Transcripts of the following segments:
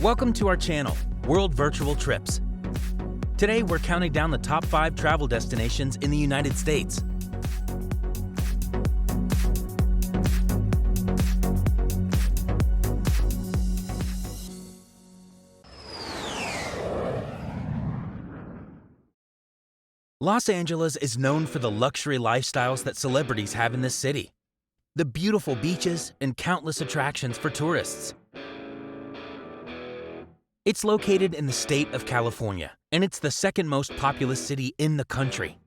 Welcome to our channel, World Virtual Trips. Today we're counting down the top 5 travel destinations in the United States. Los Angeles is known for the luxury lifestyles that celebrities have in this city, the beautiful beaches and countless attractions for tourists. It's located in the state of California, and it's the second most populous city in the country.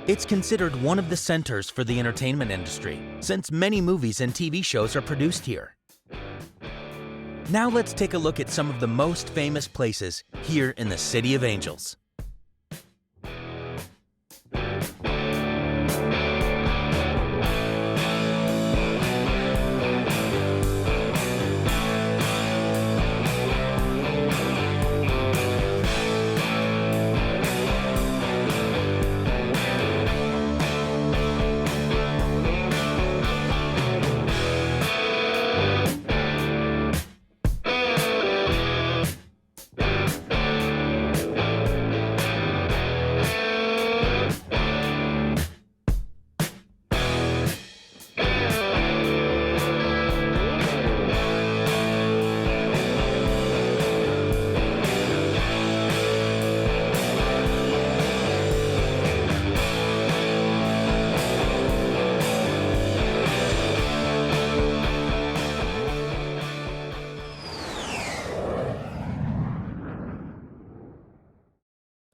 It's considered one of the centers for the entertainment industry, since many movies and TV shows are produced here. Now let's take a look at some of the most famous places here in the City of Angels.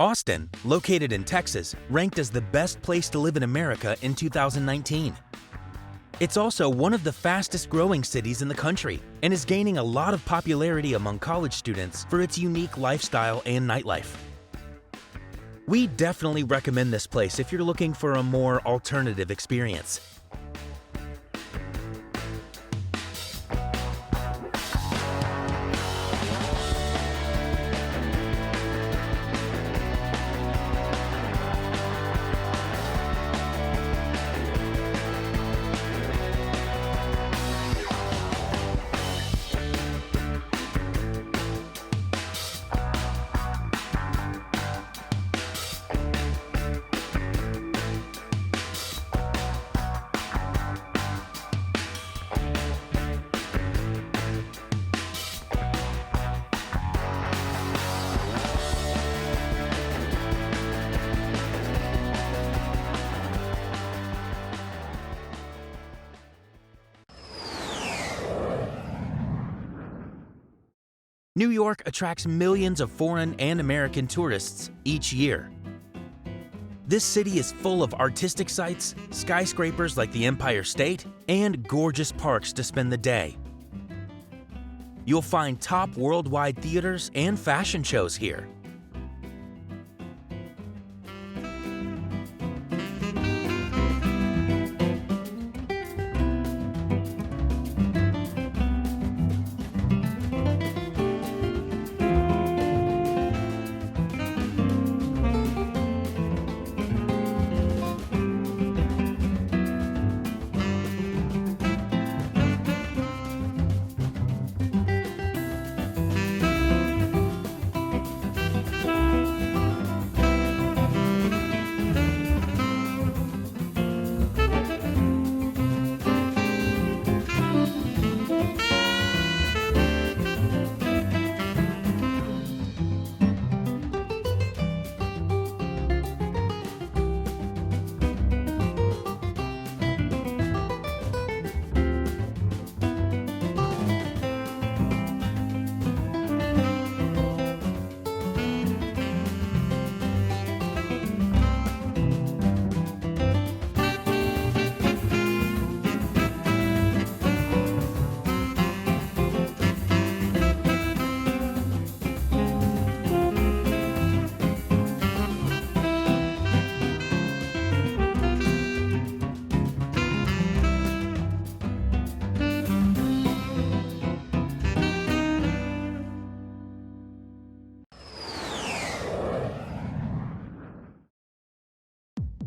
Austin, located in Texas, ranked as the best place to live in America in 2019. It's also one of the fastest growing cities in the country and is gaining a lot of popularity among college students for its unique lifestyle and nightlife. We definitely recommend this place if you're looking for a more alternative experience. New York attracts millions of foreign and American tourists each year. This city is full of artistic sites, skyscrapers like the Empire State, and gorgeous parks to spend the day. You'll find top worldwide theaters and fashion shows here.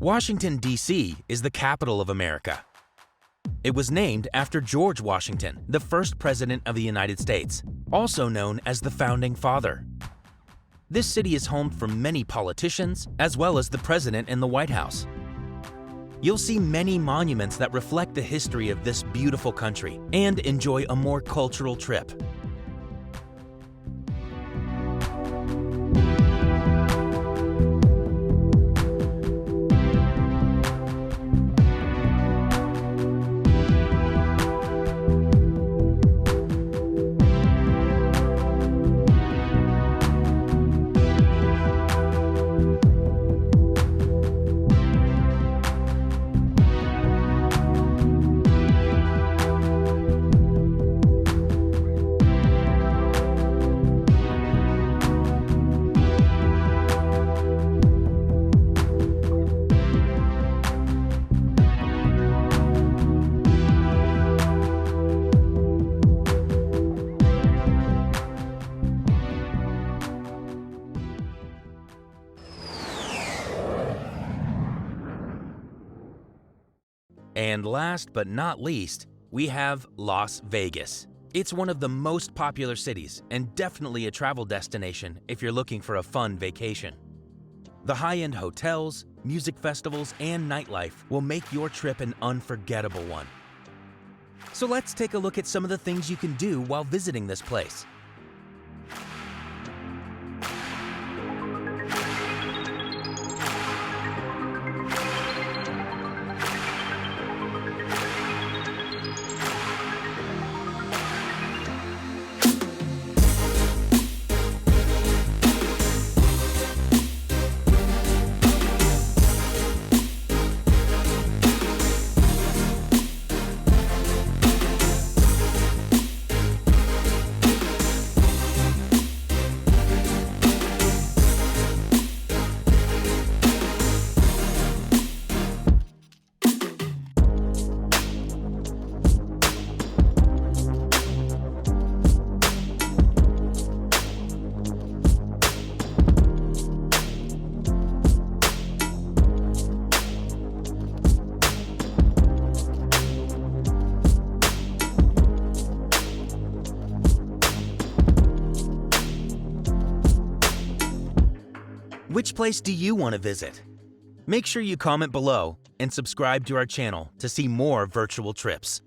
Washington, D.C. is the capital of America. It was named after George Washington, the first president of the United States, also known as the Founding Father. This city is home for many politicians, as well as the president in the White House. You'll see many monuments that reflect the history of this beautiful country and enjoy a more cultural trip. And last but not least, we have Las Vegas. It's one of the most popular cities and definitely a travel destination if you're looking for a fun vacation. The high-end hotels, music festivals, and nightlife will make your trip an unforgettable one. So let's take a look at some of the things you can do while visiting this place. Which place do you want to visit? Make sure you comment below and subscribe to our channel to see more virtual trips.